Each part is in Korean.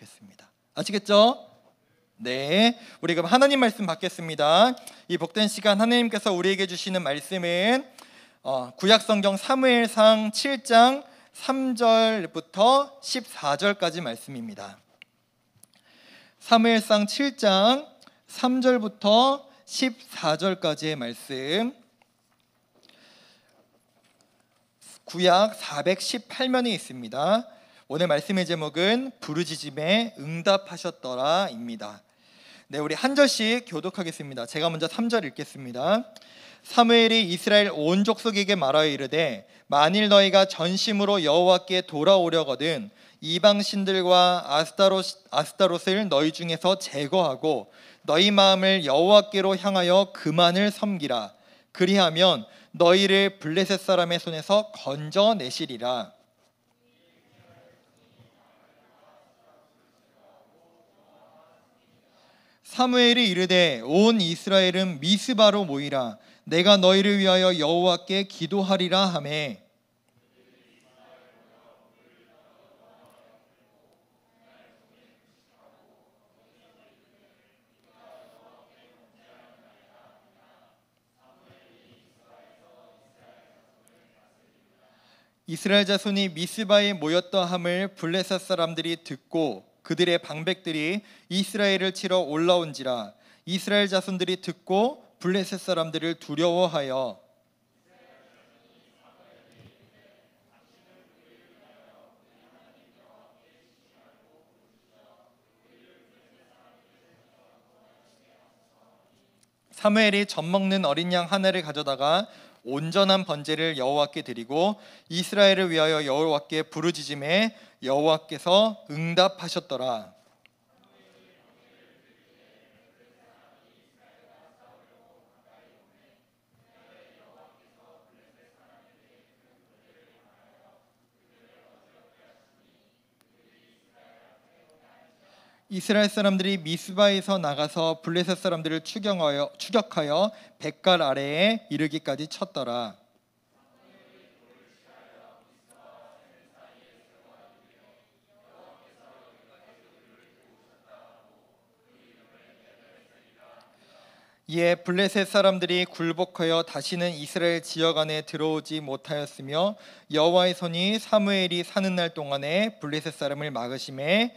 좋겠습니다. 아시겠죠? 네, 우리 그럼 하나님 말씀 받겠습니다. 이 복된 시간 하나님께서 우리에게 주시는 말씀은 구약성경 사무엘상 7장 3절부터 14절까지 말씀입니다. 사무엘상 7장 3절부터 14절까지의 말씀, 구약 418면에 있습니다. 오늘 말씀의 제목은 부르짖음에 응답하셨더라입니다. 네, 우리 한 절씩 교독하겠습니다. 제가 먼저 3절 읽겠습니다. 사무엘이 이스라엘 온 족속에게 말하여 이르되 만일 너희가 전심으로 여호와께 돌아오려거든 이방 신들과 아스타롯을 너희 중에서 제거하고 너희 마음을 여호와께로 향하여 그만을 섬기라. 그리하면 너희를 블레셋 사람의 손에서 건져내시리라. 사무엘이 이르되 온 이스라엘은 미스바로 모이라. 내가 너희를 위하여 여호와께 기도하리라 하매 이스라엘 자손이 미스바에 모였다 함을 블레셋 사람들이 듣고 그들의 방백들이 이스라엘을 치러 올라온지라. 이스라엘 자손들이 듣고 블레셋 사람들을 두려워하여 사무엘이 젖먹는 어린 양 하나를 가져다가 온전한 번제를 여호와께 드리고 이스라엘을 위하여 여호와께 부르짖음에 여호와께서 응답하셨더라. 이스라엘 사람들이 미스바에서 나가서 블레셋 사람들을 추격하여 벳갈 아래에 이르기까지 쳤더라. 이에 블레셋 사람들이 굴복하여 다시는 이스라엘 지역 안에 들어오지 못하였으며 여호와의 손이 사무엘이 사는 날 동안에 블레셋 사람을 막으심에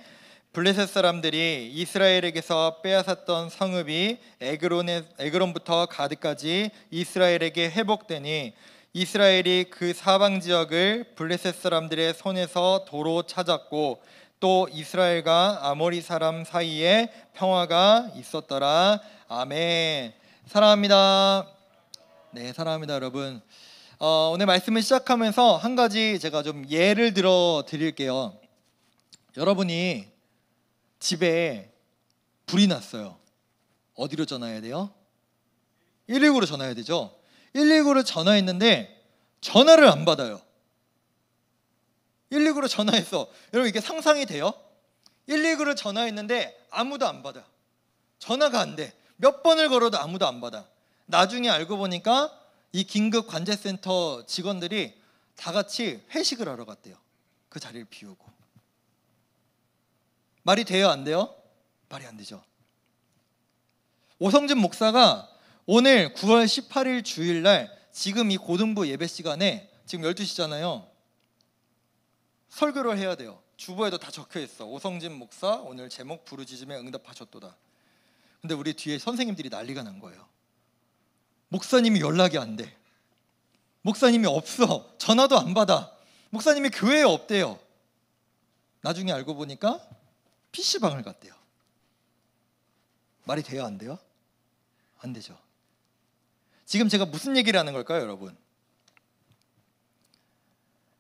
블레셋 사람들이 이스라엘에게서 빼앗았던 성읍이 에그론부터 가드까지 이스라엘에게 회복되니 이스라엘이 그 사방 지역을 블레셋 사람들의 손에서 도로 찾았고 또 이스라엘과 아모리 사람 사이에 평화가 있었더라. 아멘. 사랑합니다. 네, 사랑합니다, 여러분. 오늘 말씀을 시작하면서 한 가지 제가 좀 예를 들어 드릴게요. 여러분이 집에 불이 났어요. 어디로 전화해야 돼요? 119로 전화해야 되죠. 119를 전화했는데 전화를 안 받아요. 119로 전화했어. 여러분 이게 상상이 돼요? 119를 전화했는데 아무도 안 받아. 전화가 안 돼. 몇 번을 걸어도 아무도 안 받아. 나중에 알고 보니까 이 긴급 관제센터 직원들이 다 같이 회식을 하러 갔대요. 그 자리를 비우고. 말이 돼요? 안 돼요? 말이 안 되죠. 오성진 목사가 오늘 9월 18일 주일날 지금 이 고등부 예배 시간에 지금 12시잖아요. 설교를 해야 돼요. 주보에도 다 적혀있어. 오성진 목사 오늘 제목 부르짖음에 응답하셨도다. 근데 우리 뒤에 선생님들이 난리가 난 거예요. 목사님이 연락이 안 돼. 목사님이 없어. 전화도 안 받아. 목사님이 교회에 없대요. 나중에 알고 보니까 PC방을 갔대요. 말이 돼요? 안 돼요? 안 되죠. 지금 제가 무슨 얘기를 하는 걸까요, 여러분?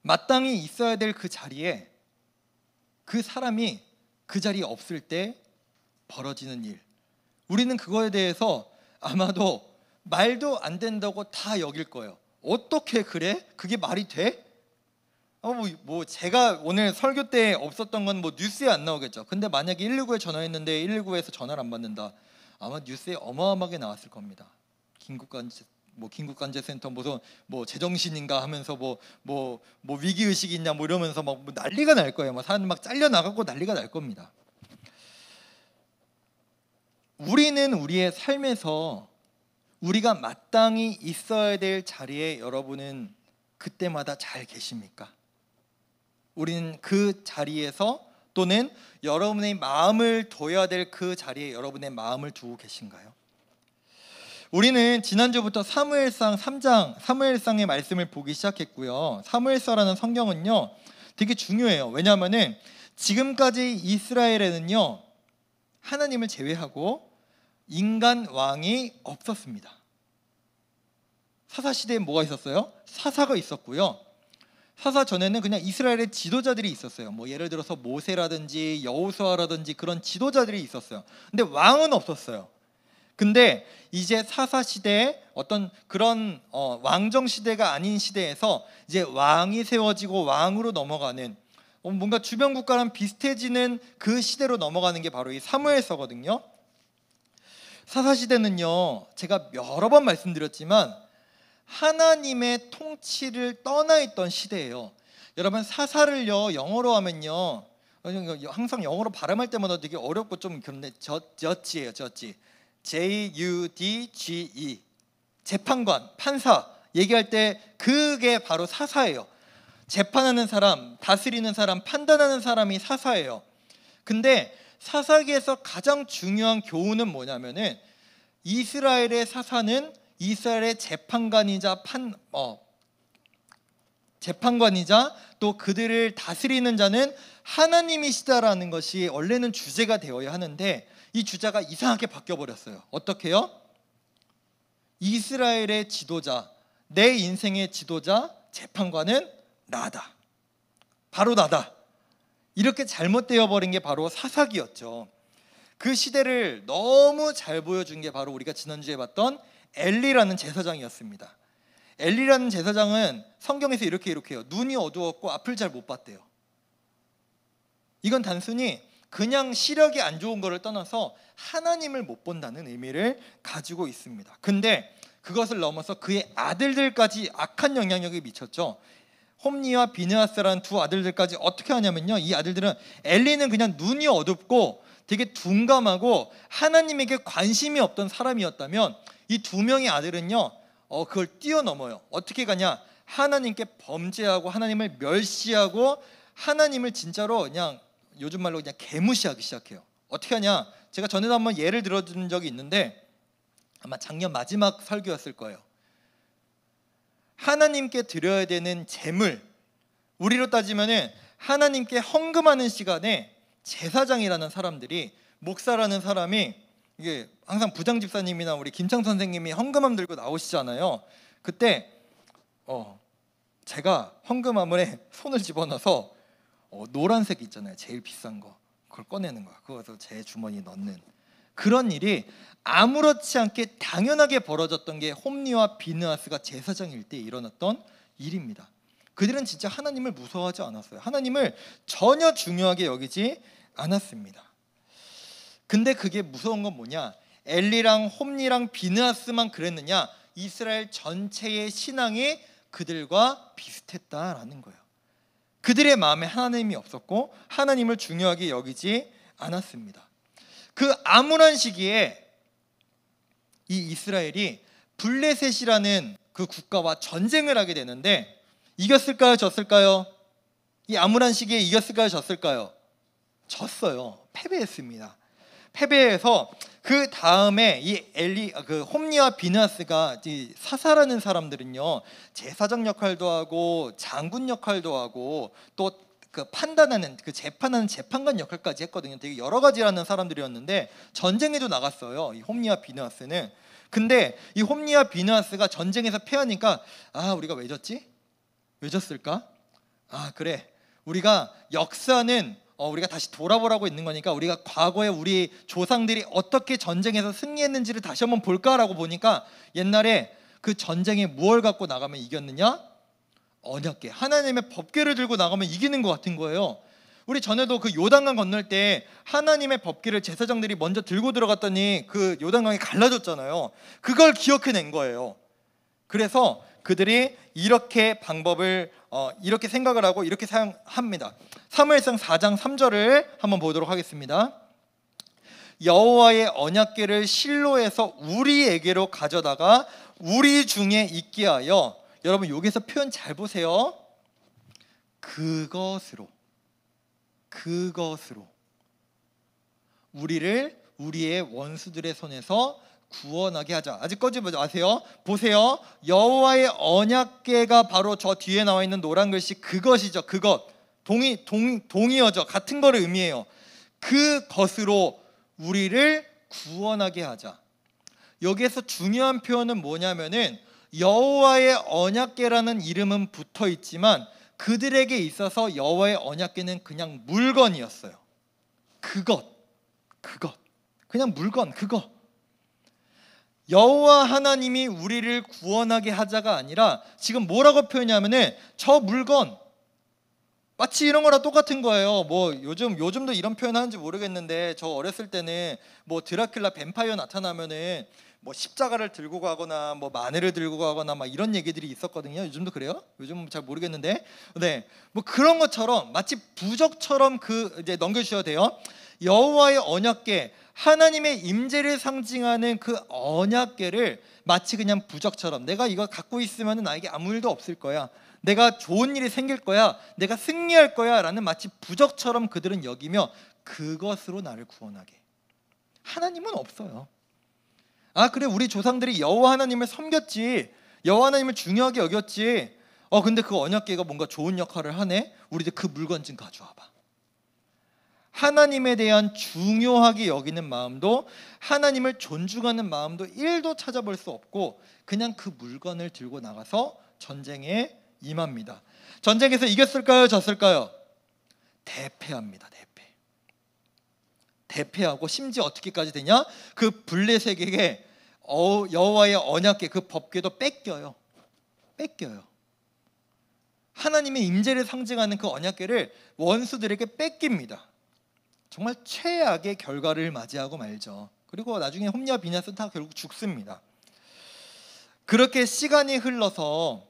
마땅히 있어야 될 그 자리에 그 사람이 그 자리에 없을 때 벌어지는 일, 우리는 그거에 대해서 아마도 말도 안 된다고 다 여길 거예요. 어떻게 그래? 그게 말이 돼? 제가 오늘 설교 때 없었던 건 뉴스에 안 나오겠죠. 근데 만약에 119에 전화했는데 119에서 전화를 안 받는다, 아마 뉴스에 어마어마하게 나왔을 겁니다. 긴급관제센터 무슨 제정신인가 하면서 위기의식이 있냐 이러면서 막 난리가 날 거예요. 사람들 막 잘려 나가고 난리가 날 겁니다. 우리는 우리의 삶에서 우리가 마땅히 있어야 될 자리에 여러분은 그때마다 잘 계십니까? 우리는 그 자리에서 또는 여러분의 마음을 둬야 될 그 자리에 여러분의 마음을 두고 계신가요? 우리는 지난주부터 사무엘상 3장 사무엘상의 말씀을 보기 시작했고요. 사무엘서라는 성경은요 되게 중요해요. 왜냐하면 지금까지 이스라엘에는요 하나님을 제외하고 인간 왕이 없었습니다. 사사시대에 뭐가 있었어요? 사사가 있었고요. 사사 전에는 그냥 이스라엘의 지도자들이 있었어요. 뭐 예를 들어서 모세라든지 여호수아라든지 그런 지도자들이 있었어요. 근데 왕은 없었어요. 근데 이제 사사 시대에 어떤 그런 왕정 시대가 아닌 시대에서 이제 왕이 세워지고 왕으로 넘어가는 뭔가 주변 국가랑 비슷해지는 그 시대로 넘어가는 게 바로 이 사무엘서거든요. 사사 시대는요 제가 여러 번 말씀드렸지만 하나님의 통치를 떠나 있던 시대예요. 여러분 사사를요 영어로 하면요 항상 영어로 발음할 때마다 되게 어렵고 좀 그런데 저지예요. 저지 Judge 재판관 판사 얘기할 때 그게 바로 사사예요. 재판하는 사람, 다스리는 사람, 판단하는 사람이 사사예요. 근데 사사기에서 가장 중요한 교훈은 뭐냐면은 이스라엘의 사사는 이스라엘의 재판관이자 또 그들을 다스리는 자는 하나님이시다라는 것이 원래는 주제가 되어야 하는데 이 주제가 이상하게 바뀌어버렸어요. 어떻게요? 이스라엘의 지도자, 내 인생의 지도자, 재판관은 나다. 바로 나다. 이렇게 잘못되어 버린 게 바로 사사기였죠. 그 시대를 너무 잘 보여준 게 바로 우리가 지난주에 봤던 엘리라는 제사장이었습니다. 엘리라는 제사장은 성경에서 이렇게 해요. 눈이 어두웠고 앞을 잘 못 봤대요. 이건 단순히 그냥 시력이 안 좋은 거를 떠나서 하나님을 못 본다는 의미를 가지고 있습니다. 근데 그것을 넘어서 그의 아들들까지 악한 영향력이 미쳤죠. 홈니와 비느하스라는 두 아들들까지 어떻게 하냐면요, 이 아들들은 엘리는 그냥 눈이 어둡고 되게 둔감하고 하나님에게 관심이 없던 사람이었다면 이 두 명의 아들은요 그걸 뛰어넘어요. 어떻게 가냐, 하나님께 범죄하고 하나님을 멸시하고 하나님을 진짜로 그냥 요즘 말로 그냥 개무시하기 시작해요. 어떻게 하냐, 제가 전에도 한번 예를 들어준 적이 있는데 아마 작년 마지막 설교였을 거예요. 하나님께 드려야 되는 제물, 우리로 따지면은 하나님께 헌금하는 시간에 제사장이라는 사람들이, 목사라는 사람이, 이게 항상 부장 집사님이나 우리 김창 선생님이 헌금함 들고 나오시잖아요. 그때 제가 헌금함에 손을 집어넣어서 노란색 있잖아요, 제일 비싼 거, 그걸 꺼내는 거야. 그것을 제 주머니에 넣는 그런 일이 아무렇지 않게 당연하게 벌어졌던 게 홈리와 비느하스가 제사장일 때 일어났던 일입니다. 그들은 진짜 하나님을 무서워하지 않았어요. 하나님을 전혀 중요하게 여기지 않았습니다. 근데 그게 무서운 건 뭐냐, 엘리랑 홈리랑 비느하스만 그랬느냐, 이스라엘 전체의 신앙이 그들과 비슷했다라는 거예요. 그들의 마음에 하나님이 없었고 하나님을 중요하게 여기지 않았습니다. 그 암울한 시기에 이 이스라엘이 블레셋이라는 그 국가와 전쟁을 하게 되는데 이겼을까요, 졌을까요? 이 암울한 시기에 이겼을까요, 졌을까요? 졌어요. 패배했습니다. 패배해서 그 다음에 이 홈리와 비느하스가 사사라는 사람들은요 제사장 역할도 하고 장군 역할도 하고 또 그 판단하는, 그 재판하는 재판관 역할까지 했거든요. 되게 여러 가지라는 사람들이었는데 전쟁에도 나갔어요, 이 홈리와 비느하스는. 근데 이 홈리와 비느하스가 전쟁에서 패하니까 우리가 왜 졌지? 왜 졌을까? 그래, 우리가 역사는 우리가 다시 돌아보라고 있는 거니까 우리가 과거에 우리 조상들이 어떻게 전쟁에서 승리했는지를 다시 한번 볼까라고 보니까 옛날에 그 전쟁에 무엇을 갖고 나가면 이겼느냐? 언약궤, 하나님의 법궤를 들고 나가면 이기는 것 같은 거예요. 우리 전에도 그 요단강 건널 때 하나님의 법궤를 제사장들이 먼저 들고 들어갔더니 그 요단강이 갈라졌잖아요. 그걸 기억해낸 거예요. 그래서 그들이 이렇게 방법을 이렇게 생각을 하고 이렇게 사용합니다. 사무엘상 4장 3절을 한번 보도록 하겠습니다. 여호와의 언약궤를 실로에서 우리에게로 가져다가 우리 중에 있게 하여, 여러분 여기서 표현 잘 보세요. 그것으로 우리를 우리의 원수들의 손에서 구원하게 하자. 아직까지 아세요? 보세요. 여호와의 언약궤가 바로 저 뒤에 나와 있는 노란 글씨 그것이죠. 그것. 동의어죠. 같은 거를 의미해요. 그것으로 우리를 구원하게 하자. 여기에서 중요한 표현은 뭐냐면은 여호와의 언약궤라는 이름은 붙어 있지만 그들에게 있어서 여호와의 언약궤는 그냥 물건이었어요. 그것. 그냥 물건, 그거. 여호와 하나님이 우리를 구원하게 하자가 아니라 지금 뭐라고 표현하냐면은 저 물건 마치 이런 거랑 똑같은 거예요. 뭐 요즘도 이런 표현 하는지 모르겠는데 저 어렸을 때는 뭐 드라큘라 뱀파이어 나타나면은 뭐 십자가를 들고 가거나 뭐 마늘을 들고 가거나 막 이런 얘기들이 있었거든요. 요즘도 그래요? 요즘은 잘 모르겠는데, 네, 뭐 그런 것처럼 마치 부적처럼 이제 넘겨주셔야 돼요. 여호와의 언약궤, 하나님의 임재를 상징하는 그 언약궤를 마치 그냥 부적처럼 내가 이거 갖고 있으면 나에게 아무 일도 없을 거야, 내가 좋은 일이 생길 거야, 내가 승리할 거야 라는 마치 부적처럼 그들은 여기며 그것으로 나를 구원하게. 하나님은 없어요. 아 그래, 우리 조상들이 여호와 하나님을 섬겼지, 여호와 하나님을 중요하게 여겼지. 근데 그 언약궤가 뭔가 좋은 역할을 하네. 우리들 그 물건 좀 가져와봐. 하나님에 대한 중요하게 여기는 마음도, 하나님을 존중하는 마음도 1도 찾아볼 수 없고 그냥 그 물건을 들고 나가서 전쟁에 임합니다. 전쟁에서 이겼을까요? 졌을까요? 대패합니다. 대패하고 심지어 어떻게까지 되냐? 그 블레셋에게 여호와의 언약궤, 그 법궤도 뺏겨요. 하나님의 임재를 상징하는 그 언약궤를 원수들에게 뺏깁니다. 정말 최악의 결과를 맞이하고 말죠. 그리고 나중에 홈리와 비냐스는 다 결국 죽습니다. 그렇게 시간이 흘러서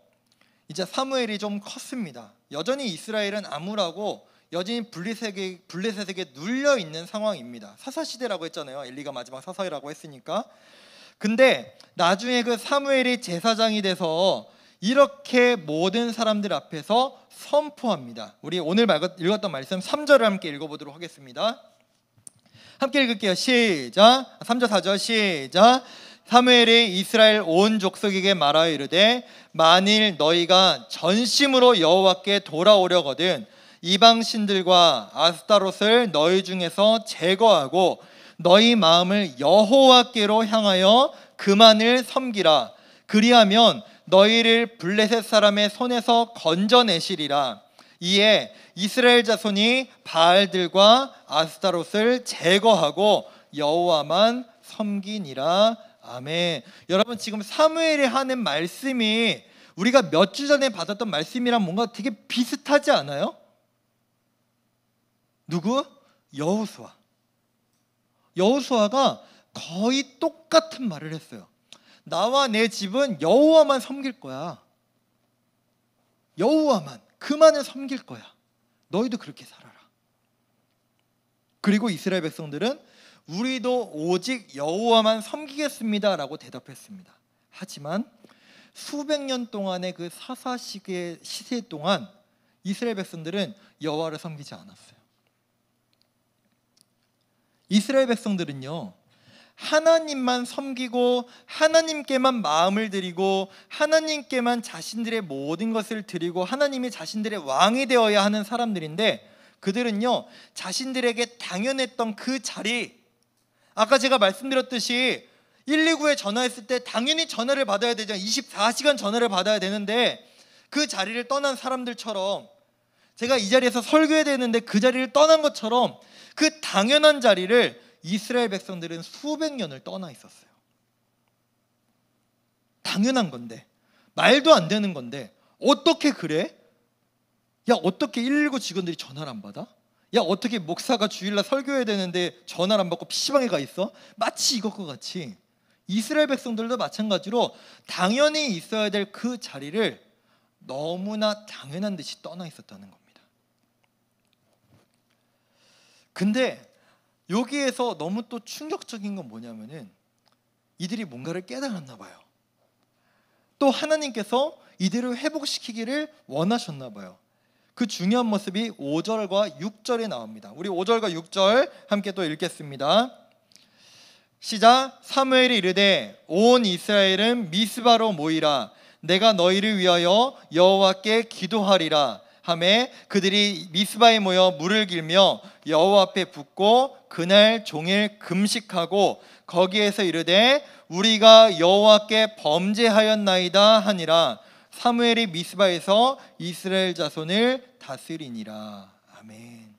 이제 사무엘이 좀 컸습니다. 여전히 이스라엘은 암울하고 여전히 블레셋에게 눌려 있는 상황입니다. 사사시대라고 했잖아요. 엘리가 마지막 사사라고 했으니까. 근데 나중에 그 사무엘이 제사장이 돼서 이렇게 모든 사람들 앞에서 선포합니다. 우리 오늘 읽었던 말씀 3절을 함께 읽어보도록 하겠습니다. 함께 읽을게요. 시작. 3절 4절 시작. 사무엘이 이스라엘 온 족속에게 말하여 이르되 만일 너희가 전심으로 여호와께 돌아오려거든 이방 신들과 아스타롯을 너희 중에서 제거하고 너희 마음을 여호와께로 향하여 그만을 섬기라. 그리하면 너희를 블레셋 사람의 손에서 건져내시리라. 이에 이스라엘 자손이 바알들과 아스타롯을 제거하고 여호와만 섬기니라. 아멘. 여러분 지금 사무엘이 하는 말씀이 우리가 몇 주 전에 받았던 말씀이랑 뭔가 되게 비슷하지 않아요? 누구? 여호수아가 거의 똑같은 말을 했어요. 나와 내 집은 여호와만 섬길 거야. 여호와만, 그만을 섬길 거야. 너희도 그렇게 살아라. 그리고 이스라엘 백성들은 우리도 오직 여호와만 섬기겠습니다 라고 대답했습니다. 하지만 수백 년 동안의 그 사사 시대 동안 이스라엘 백성들은 여호와를 섬기지 않았어요. 이스라엘 백성들은요, 하나님만 섬기고 하나님께만 마음을 드리고 하나님께만 자신들의 모든 것을 드리고 하나님이 자신들의 왕이 되어야 하는 사람들인데, 그들은요 자신들에게 당연했던 그 자리, 아까 제가 말씀드렸듯이 119에 전화했을 때 당연히 전화를 받아야 되죠. 24시간 전화를 받아야 되는데 그 자리를 떠난 사람들처럼, 제가 이 자리에서 설교해야 되는데 그 자리를 떠난 것처럼 그 당연한 자리를 이스라엘 백성들은 수백 년을 떠나 있었어요. 당연한 건데, 말도 안 되는 건데 어떻게 그래? 야, 어떻게 119 직원들이 전화를 안 받아? 야, 어떻게 목사가 주일날 설교해야 되는데 전화를 안 받고 PC방에 가 있어? 마치 이것과 같이 이스라엘 백성들도 마찬가지로 당연히 있어야 될 그 자리를 너무나 당연한 듯이 떠나 있었다는 겁니다. 근데 여기에서 너무 또 충격적인 건 뭐냐면은 이들이 뭔가를 깨달았나 봐요. 또 하나님께서 이들을 회복시키기를 원하셨나 봐요. 그 중요한 모습이 5절과 6절에 나옵니다. 우리 5절과 6절 함께 또 읽겠습니다. 시작. 사무엘이 이르되 온 이스라엘은 미스바로 모이라. 내가 너희를 위하여 여호와께 기도하리라 하매 그들이 미스바에 모여 물을 길며 여호와 앞에 붓고 그날 종일 금식하고 거기에서 이르되 우리가 여호와께 범죄하였나이다 하니라. 사무엘이 미스바에서 이스라엘 자손을 다스리니라. 아멘.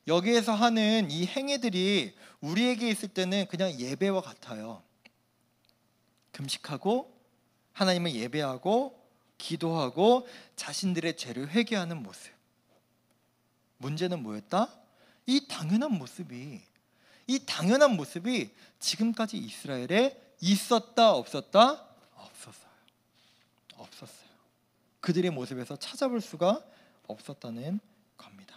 여기에서 하는 이 행위들이 우리에게 있을 때는 그냥 예배와 같아요. 금식하고 하나님을 예배하고 기도하고 자신들의 죄를 회개하는 모습. 문제는 뭐였다? 이 당연한 모습이 지금까지 이스라엘에 있었다 없었다? 없었어요. 그들의 모습에서 찾아볼 수가 없었다는 겁니다.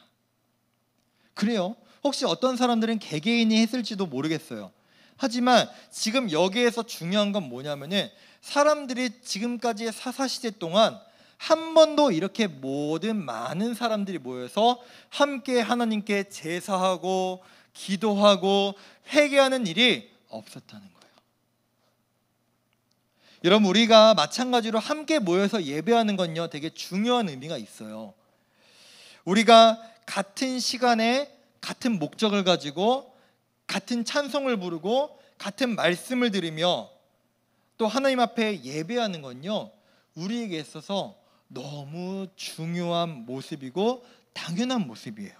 그래요. 혹시 어떤 사람들은 개개인이 했을지도 모르겠어요. 하지만 지금 여기에서 중요한 건 뭐냐면은 사람들이 지금까지의 사사시대 동안 한 번도 이렇게 많은 사람들이 모여서 함께 하나님께 제사하고 기도하고 회개하는 일이 없었다는 거예요. 여러분, 우리가 마찬가지로 함께 모여서 예배하는 건요 되게 중요한 의미가 있어요. 우리가 같은 시간에 같은 목적을 가지고 같은 찬송을 부르고 같은 말씀을 들으며 또 하나님 앞에 예배하는 건요 우리에게 있어서 너무 중요한 모습이고 당연한 모습이에요.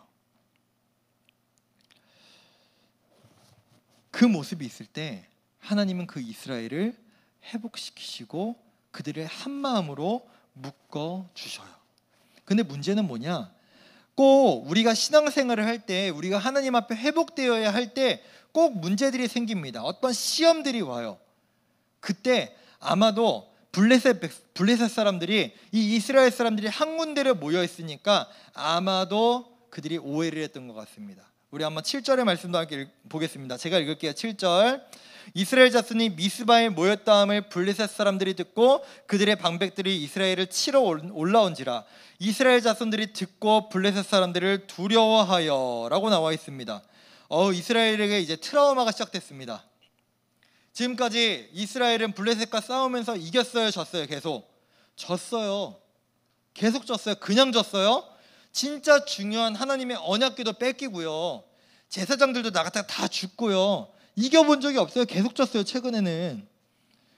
그 모습이 있을 때 하나님은 그 이스라엘을 회복시키시고 그들을 한 마음으로 묶어 주셔요. 근데 문제는 뭐냐? 꼭 우리가 신앙생활을 할 때, 우리가 하나님 앞에 회복되어야 할 때 꼭 문제들이 생깁니다. 어떤 시험들이 와요. 그때 아마도 블레셋 사람들이, 이 이스라엘 사람들이 한 군데로 모여 있으니까 아마도 그들이 오해를 했던 것 같습니다. 우리 한번 7절의 말씀도 함께 보겠습니다. 제가 읽을게요. 7절. 이스라엘 자손이 미스바에 모였다함을 블레셋 사람들이 듣고 그들의 방백들이 이스라엘을 치러 올라온지라. 이스라엘 자손들이 듣고 블레셋 사람들을 두려워하여 라고 나와 있습니다. 이스라엘에게 이제 트라우마가 시작됐습니다. 지금까지 이스라엘은 블레셋과 싸우면서 이겼어요, 졌어요? 계속 졌어요. 그냥 졌어요? 진짜 중요한 하나님의 언약궤도 뺏기고요, 제사장들도 나갔다가 다 죽고요, 이겨본 적이 없어요. 계속 졌어요, 최근에는.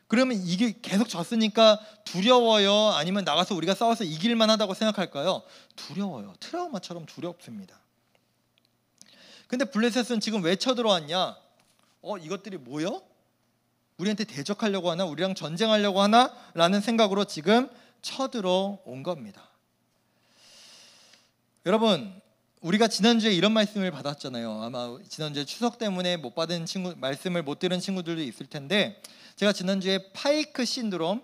그러면 이게 계속 졌으니까 두려워요? 아니면 나가서 우리가 싸워서 이길만 하다고 생각할까요? 두려워요. 트라우마처럼 두렵습니다. 근데 블레셋은 지금 왜 쳐들어왔냐? 이것들이 뭐요? 우리한테 대적하려고 하나? 우리랑 전쟁하려고 하나? 라는 생각으로 지금 쳐들어온 겁니다. 여러분, 우리가 지난주에 이런 말씀을 받았잖아요. 아마 지난주에 추석 때문에 못 받은 말씀을 못 들은 친구들도 있을 텐데, 제가 지난주에 파이크 신드롬,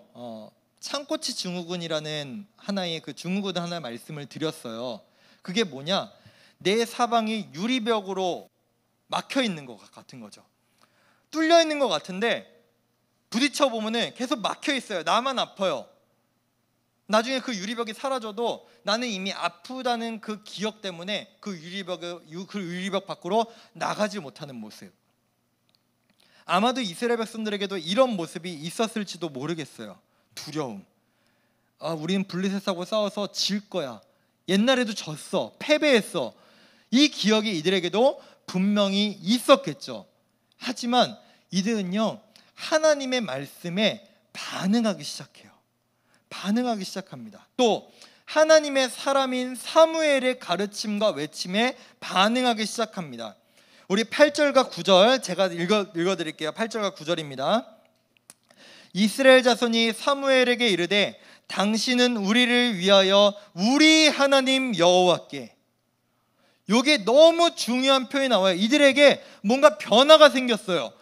창꼬치 증후군이라는 하나의 그 증후군 하나 말씀을 드렸어요. 그게 뭐냐? 내 사방이 유리벽으로 막혀 있는 것 같은 거죠. 뚫려 있는 것 같은데 부딪혀 보면은 계속 막혀 있어요. 나만 아파요. 나중에 그 유리벽이 사라져도 나는 이미 아프다는 그 기억 때문에 그 유리벽 밖으로 나가지 못하는 모습. 아마도 이스라엘 백성들에게도 이런 모습이 있었을지도 모르겠어요. 두려움. 우리는 블레셋하고 싸워서 질 거야. 옛날에도 졌어. 패배했어. 이 기억이 이들에게도 분명히 있었겠죠. 하지만 이들은요, 하나님의 말씀에 반응하기 시작합니다. 또 하나님의 사람인 사무엘의 가르침과 외침에 반응하기 시작합니다. 우리 8절과 9절 제가 읽어드릴게요. 8절과 9절입니다. 이스라엘 자손이 사무엘에게 이르되 당신은 우리를 위하여 우리 하나님 여호와께. 이게 너무 중요한 표현이 나와요. 이들에게 뭔가 변화가 생겼어요.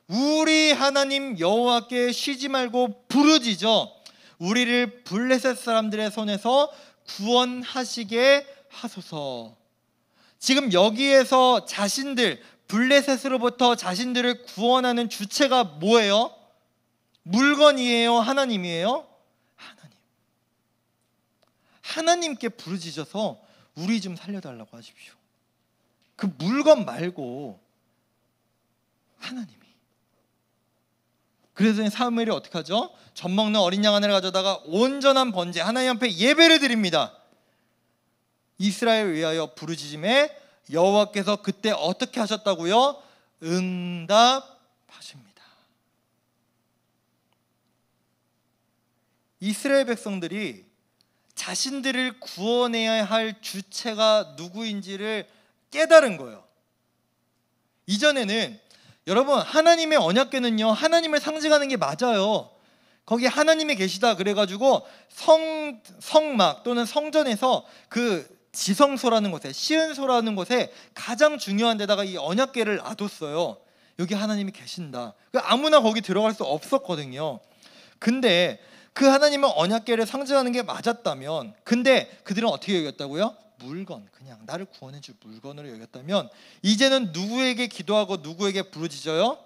우리 하나님 여호와께 쉬지 말고 부르짖어 우리를 블레셋 사람들의 손에서 구원하시게 하소서. 지금 여기에서 자신들 블레셋으로부터 자신들을 구원하는 주체가 뭐예요? 물건이에요? 하나님이에요? 하나님. 하나님께 부르짖어서 우리 좀 살려달라고 하십시오. 그 물건 말고 하나님이. 그래서 사무엘이 어떻게 하죠? 젖 먹는 어린 양 하나를 가져다가 온전한 번제 하나님 앞에 예배를 드립니다. 이스라엘을 위하여 부르짖음에 여호와께서 그때 어떻게 하셨다고요? 응답하십니다. 이스라엘 백성들이 자신들을 구원해야 할 주체가 누구인지를 깨달은 거예요. 이전에는 여러분, 하나님의 언약궤는요, 하나님을 상징하는 게 맞아요. 거기 하나님이 계시다 그래가지고 성막 또는 성전에서 그 지성소라는 곳에, 시은소라는 곳에 가장 중요한 데다가 이 언약궤를 놔뒀어요. 여기 하나님이 계신다. 아무나 거기 들어갈 수 없었거든요. 근데 그 하나님은 언약궤를 상징하는 게 맞았다면, 근데 그들은 어떻게 여겼다고요? 물건, 그냥 나를 구원해줄 물건으로 여겼다면, 이제는 누구에게 기도하고 누구에게 부르짖어요?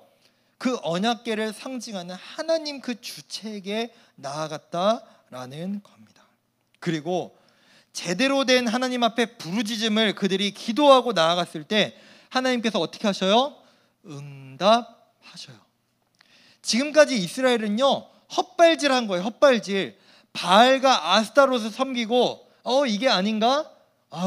그 언약궤를 상징하는 하나님 그 주체에게 나아갔다라는 겁니다. 그리고 제대로 된 하나님 앞에 부르짖음을 그들이 기도하고 나아갔을 때 하나님께서 어떻게 하셔요? 응답하셔요. 지금까지 이스라엘은요, 헛발질한 거예요. 헛발질. 바알과 아스타롯을 섬기고 이게 아닌가?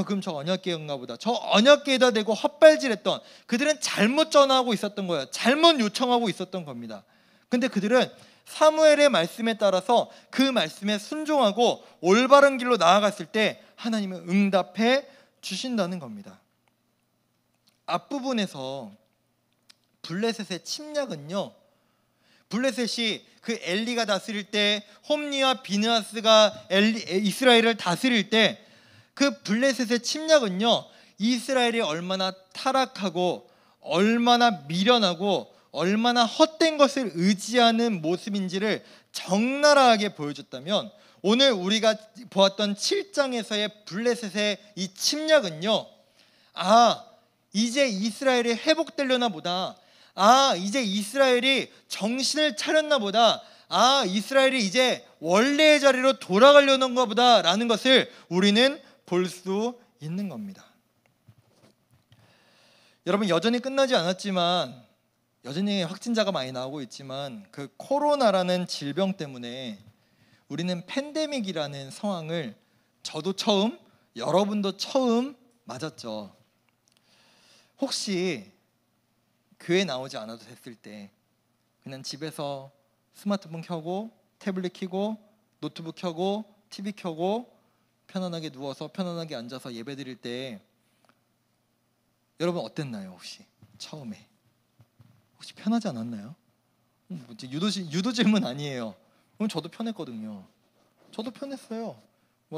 그럼 저 언약궤인가 보다. 저 언약궤에다 대고 헛발질했던, 그들은 잘못 전하고 있었던 거예요. 잘못 요청하고 있었던 겁니다. 근데 그들은 사무엘의 말씀에 따라서 그 말씀에 순종하고 올바른 길로 나아갔을 때 하나님은 응답해 주신다는 겁니다. 앞부분에서 블레셋의 침략은요, 블레셋이 그 엘리가 다스릴 때, 홈리와 비느하스가 이스라엘을 다스릴 때, 그 블레셋의 침략은요, 이스라엘이 얼마나 타락하고 얼마나 미련하고 얼마나 헛된 것을 의지하는 모습인지를 적나라하게 보여줬다면, 오늘 우리가 보았던 7장에서의 블레셋의 이 침략은요, 이제 이스라엘이 회복되려나 보다, 이제 이스라엘이 정신을 차렸나 보다, 이스라엘이 이제 원래의 자리로 돌아가려는가 보다 라는 것을 우리는 볼 수 있는 겁니다. 여러분, 여전히 끝나지 않았지만, 여전히 확진자가 많이 나오고 있지만, 그 코로나라는 질병 때문에 우리는 팬데믹이라는 상황을 저도 처음, 여러분도 처음 맞았죠. 혹시 교회 나오지 않아도 됐을 때 그냥 집에서 스마트폰 켜고 태블릿 켜고 노트북 켜고 TV 켜고 편안하게 누워서 편안하게 앉아서 예배 드릴 때 여러분 어땠나요? 혹시 처음에 혹시 편하지 않았나요? 유도 질문 아니에요. 저도 편했거든요. 저도 편했어요.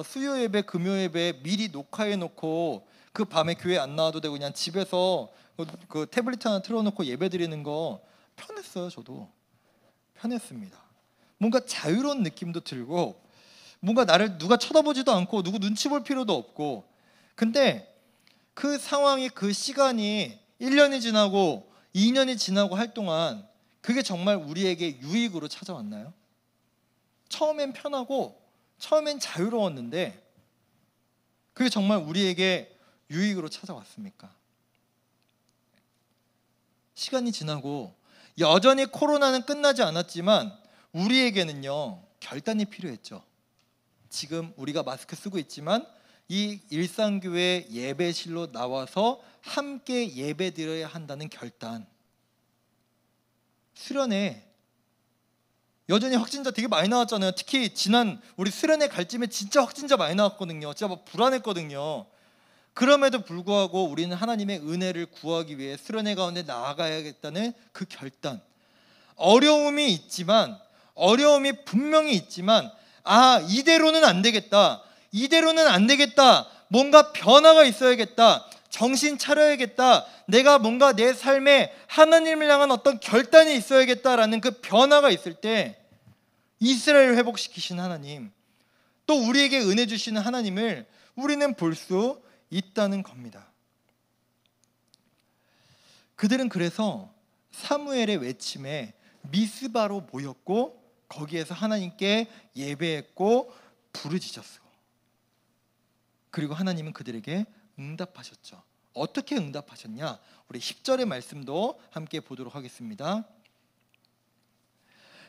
수요 예배, 금요 예배 미리 녹화해 놓고 그 밤에 교회 안 나와도 되고 그냥 집에서 그 태블릿 하나 틀어놓고 예배 드리는 거 편했어요. 저도 편했습니다. 뭔가 자유로운 느낌도 들고, 뭔가 나를 누가 쳐다보지도 않고 누구 눈치 볼 필요도 없고. 근데 그 상황이, 그 시간이 1년이 지나고 2년이 지나고 할 동안 그게 정말 우리에게 유익으로 찾아왔나요? 처음엔 편하고 처음엔 자유로웠는데 그게 정말 우리에게 유익으로 찾아왔습니까? 시간이 지나고 여전히 코로나는 끝나지 않았지만 우리에게는요, 결단이 필요했죠. 지금 우리가 마스크 쓰고 있지만 이 일상교회 예배실로 나와서 함께 예배 드려야 한다는 결단. 수련회 여전히 확진자 되게 많이 나왔잖아요. 특히 지난 우리 수련회 갈 쯤에 진짜 확진자 많이 나왔거든요. 진짜 불안했거든요. 그럼에도 불구하고 우리는 하나님의 은혜를 구하기 위해 수련회 가운데 나아가야겠다는 그 결단. 어려움이 있지만, 어려움이 분명히 있지만, 이대로는 안 되겠다. 이대로는 안 되겠다. 뭔가 변화가 있어야겠다. 정신 차려야겠다. 내가 뭔가 내 삶에 하나님을 향한 어떤 결단이 있어야겠다라는 그 변화가 있을 때 이스라엘을 회복시키신 하나님, 또 우리에게 은혜 주시는 하나님을 우리는 볼 수 있다는 겁니다. 그들은 그래서 사무엘의 외침에 미스바로 모였고 거기에서 하나님께 예배했고 부르짖었어. 그리고 하나님은 그들에게 응답하셨죠. 어떻게 응답하셨냐? 우리 10절의 말씀도 함께 보도록 하겠습니다.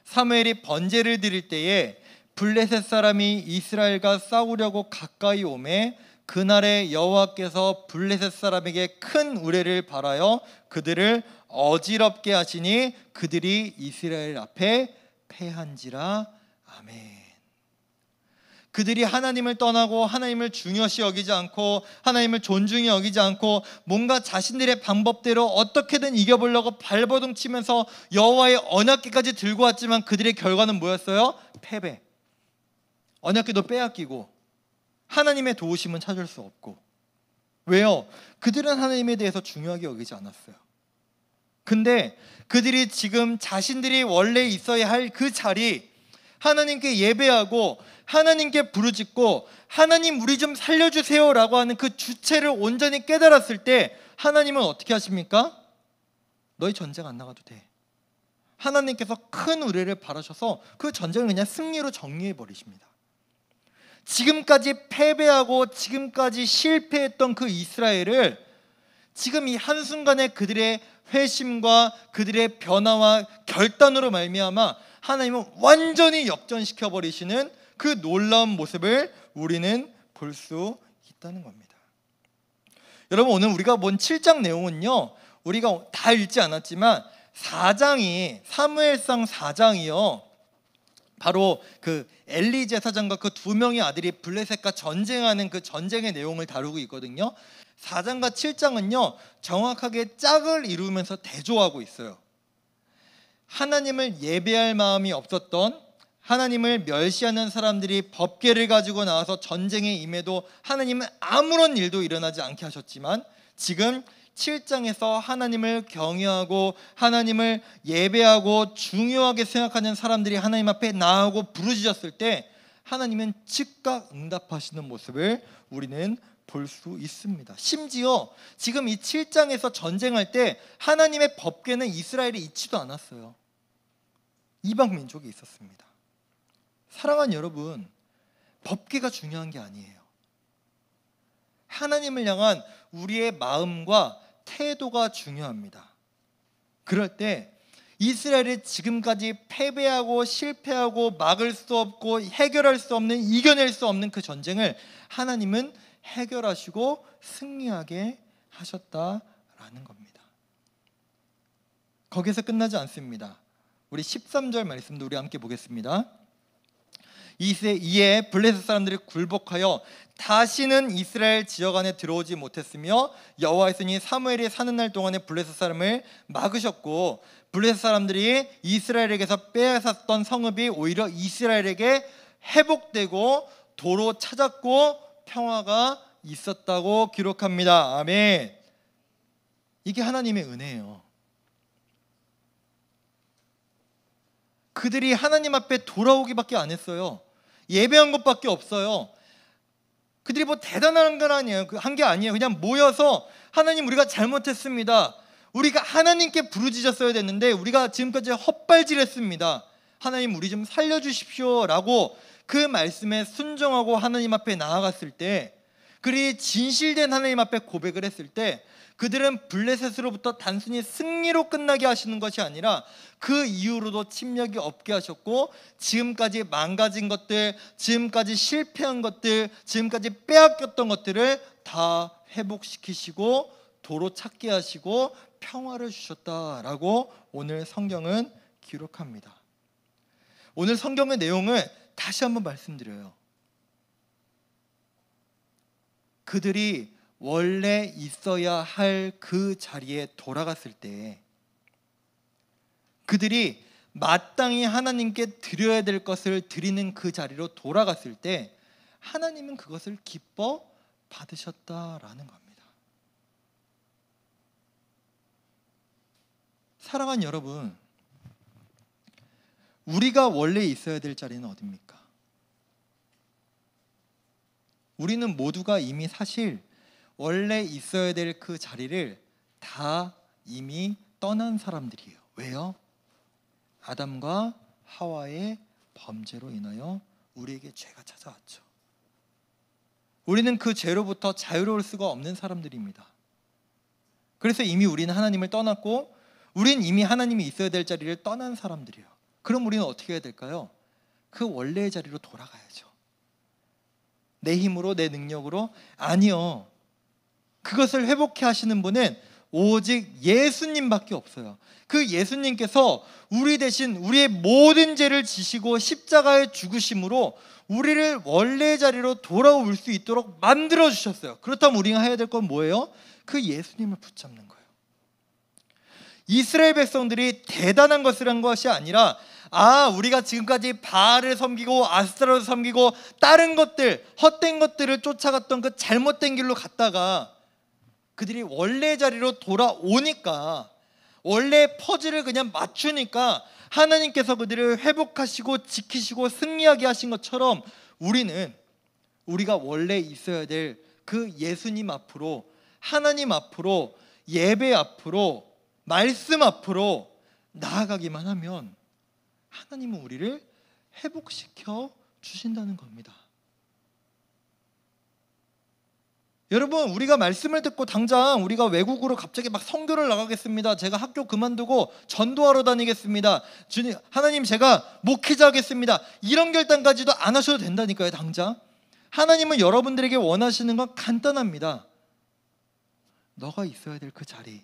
사무엘이 번제를 드릴 때에 블레셋 사람이 이스라엘과 싸우려고 가까이 오매 그날에 여호와께서 블레셋 사람에게 큰 우레를 발하여 그들을 어지럽게 하시니 그들이 이스라엘 앞에 패한지라. 아멘. 그들이 하나님을 떠나고 하나님을 중요시 여기지 않고 하나님을 존중히 여기지 않고 뭔가 자신들의 방법대로 어떻게든 이겨보려고 발버둥 치면서 여호와의 언약궤까지 들고 왔지만 그들의 결과는 뭐였어요? 패배. 언약궤도 빼앗기고 하나님의 도우심은 찾을 수 없고. 왜요? 그들은 하나님에 대해서 중요하게 여기지 않았어요. 근데 그들이 지금 자신들이 원래 있어야 할 그 자리, 하나님께 예배하고 하나님께 부르짖고 하나님 우리 좀 살려주세요 라고 하는 그 주체를 온전히 깨달았을 때 하나님은 어떻게 하십니까? 너희 전쟁 안 나가도 돼. 하나님께서 큰 의뢰를 바라셔서 그 전쟁을 그냥 승리로 정리해 버리십니다. 지금까지 패배하고 지금까지 실패했던 그 이스라엘을 지금 이 한순간에 그들의 회심과 그들의 변화와 결단으로 말미암아 하나님은 완전히 역전시켜 버리시는 그 놀라운 모습을 우리는 볼 수 있다는 겁니다. 여러분, 오늘 우리가 본 7장 내용은요, 우리가 다 읽지 않았지만 4장이 사무엘상 4장이요, 바로 그 엘리 제사장과 그 두 명의 아들이 블레셋과 전쟁하는 그 전쟁의 내용을 다루고 있거든요. 4장과 7장은요 정확하게 짝을 이루면서 대조하고 있어요. 하나님을 예배할 마음이 없었던, 하나님을 멸시하는 사람들이 법궤를 가지고 나와서 전쟁에 임해도 하나님은 아무런 일도 일어나지 않게 하셨지만, 지금 7장에서 하나님을 경외하고 하나님을 예배하고 중요하게 생각하는 사람들이 하나님 앞에 나아가고 부르짖었을 때 하나님은 즉각 응답하시는 모습을 우리는 볼 수 있습니다. 심지어 지금 이 7장에서 전쟁할 때 하나님의 법궤는 이스라엘에 있지도 않았어요. 이방 민족이 있었습니다. 사랑하는 여러분, 법궤가 중요한 게 아니에요. 하나님을 향한 우리의 마음과 태도가 중요합니다. 그럴 때 이스라엘이 지금까지 패배하고 실패하고 막을 수 없고 해결할 수 없는, 이겨낼 수 없는 그 전쟁을 하나님은 해결하시고 승리하게 하셨다라는 겁니다. 거기서 끝나지 않습니다. 우리 13절 말씀도 우리 함께 보겠습니다. 이에 블레셋 사람들이 굴복하여 다시는 이스라엘 지역 안에 들어오지 못했으며 여호와의 손이 사무엘이 사는 날 동안에 블레셋 사람을 막으셨고, 블레셋 사람들이 이스라엘에게서 빼앗았던 성읍이 오히려 이스라엘에게 회복되고 도로 찾았고 평화가 있었다고 기록합니다. 아멘. 이게 하나님의 은혜예요. 그들이 하나님 앞에 돌아오기밖에 안 했어요. 예배한 것밖에 없어요. 그들이 뭐 대단한 건 아니에요. 한 게 아니에요. 그냥 모여서 하나님 우리가 잘못했습니다. 우리가 하나님께 부르짖었어야 됐는데 우리가 지금까지 헛발질했습니다. 하나님 우리 좀 살려주십시오 라고 그 말씀에 순종하고 하나님 앞에 나아갔을 때, 그리 진실된 하나님 앞에 고백을 했을 때 그들은 블레셋으로부터 단순히 승리로 끝나게 하시는 것이 아니라 그 이후로도 침략이 없게 하셨고, 지금까지 망가진 것들, 지금까지 실패한 것들, 지금까지 빼앗겼던 것들을 다 회복시키시고 도로 찾게 하시고 평화를 주셨다라고 오늘 성경은 기록합니다. 오늘 성경의 내용을 다시 한번 말씀드려요. 그들이 원래 있어야 할 그 자리에 돌아갔을 때, 그들이 마땅히 하나님께 드려야 될 것을 드리는 그 자리로 돌아갔을 때 하나님은 그것을 기뻐 받으셨다라는 겁니다. 사랑하는 여러분, 우리가 원래 있어야 될 자리는 어디입니까? 우리는 모두가 이미 사실 원래 있어야 될 그 자리를 다 이미 떠난 사람들이에요. 왜요? 아담과 하와의 범죄로 인하여 우리에게 죄가 찾아왔죠. 우리는 그 죄로부터 자유로울 수가 없는 사람들입니다. 그래서 이미 우리는 하나님을 떠났고 우린 이미 하나님이 있어야 될 자리를 떠난 사람들이에요. 그럼 우리는 어떻게 해야 될까요? 그 원래의 자리로 돌아가야죠. 내 힘으로, 내 능력으로? 아니요. 그것을 회복해 하시는 분은 오직 예수님밖에 없어요. 그 예수님께서 우리 대신 우리의 모든 죄를 지시고 십자가에 죽으심으로 우리를 원래의 자리로 돌아올 수 있도록 만들어 주셨어요. 그렇다면 우리가 해야 될 건 뭐예요? 그 예수님을 붙잡는 거예요. 이스라엘 백성들이 대단한 것을 한 것이 아니라 우리가 지금까지 바알을 섬기고 아스타로를 섬기고 다른 것들, 헛된 것들을 쫓아갔던 그 잘못된 길로 갔다가 그들이 원래 자리로 돌아오니까, 원래 퍼즐을 그냥 맞추니까 하나님께서 그들을 회복하시고 지키시고 승리하게 하신 것처럼 우리가 원래 있어야 될 그 예수님 앞으로, 하나님 앞으로, 예배 앞으로, 말씀 앞으로 나아가기만 하면 하나님은 우리를 회복시켜 주신다는 겁니다. 여러분, 우리가 말씀을 듣고 당장 우리가 외국으로 갑자기 막 선교를 나가겠습니다. 제가 학교 그만두고 전도하러 다니겠습니다. 주님, 하나님 제가 목회자 하겠습니다. 이런 결단까지도 안 하셔도 된다니까요. 당장 하나님은 여러분들에게 원하시는 건 간단합니다. 너가 있어야 될 그 자리,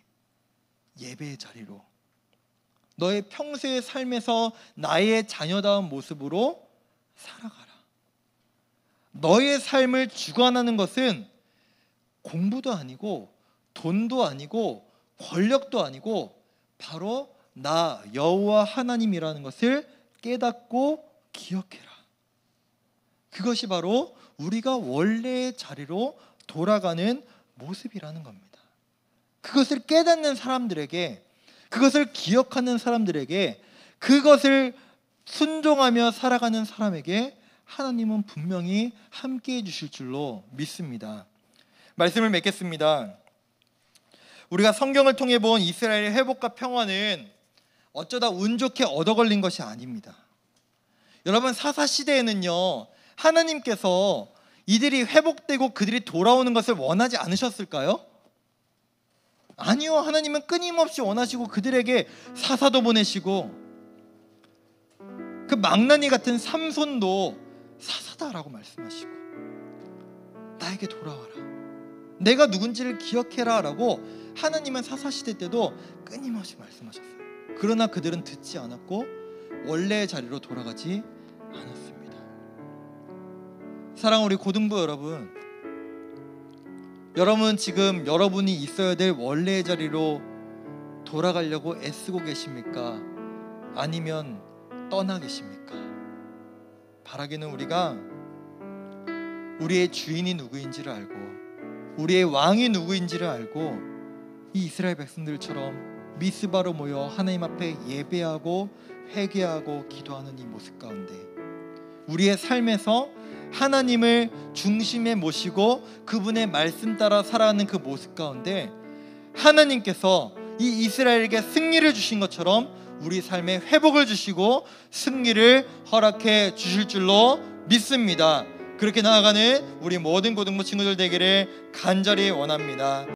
예배의 자리로, 너의 평소의 삶에서 나의 자녀다운 모습으로 살아가라. 너의 삶을 주관하는 것은 공부도 아니고 돈도 아니고 권력도 아니고 바로 나 여호와 하나님이라는 것을 깨닫고 기억해라. 그것이 바로 우리가 원래의 자리로 돌아가는 모습이라는 겁니다. 그것을 깨닫는 사람들에게, 그것을 기억하는 사람들에게, 그것을 순종하며 살아가는 사람에게 하나님은 분명히 함께해 주실 줄로 믿습니다. 말씀을 맺겠습니다. 우리가 성경을 통해 본 이스라엘의 회복과 평화는 어쩌다 운 좋게 얻어 걸린 것이 아닙니다. 여러분, 사사시대에는요, 하나님께서 이들이 회복되고 그들이 돌아오는 것을 원하지 않으셨을까요? 아니요. 하나님은 끊임없이 원하시고 그들에게 사사도 보내시고, 그 망나니 같은 삼손도 사사다라고 말씀하시고, 나에게 돌아와라, 내가 누군지를 기억해라 라고 하나님은 사사시대 때도 끊임없이 말씀하셨어요. 그러나 그들은 듣지 않았고 원래의 자리로 돌아가지 않았습니다. 사랑하는 우리 고등부 여러분, 여러분 지금 여러분이 있어야 될 원래의 자리로 돌아가려고 애쓰고 계십니까? 아니면 떠나 계십니까? 바라기는 우리가 우리의 주인이 누구인지를 알고 우리의 왕이 누구인지를 알고 이 이스라엘 백성들처럼 미스바로 모여 하나님 앞에 예배하고 회개하고 기도하는 이 모습 가운데 우리의 삶에서 하나님을 중심에 모시고 그분의 말씀 따라 살아가는 그 모습 가운데 하나님께서 이 이스라엘에게 승리를 주신 것처럼 우리 삶에 회복을 주시고 승리를 허락해 주실 줄로 믿습니다. 그렇게 나아가는 우리 모든 고등부 친구들 되기를 간절히 원합니다.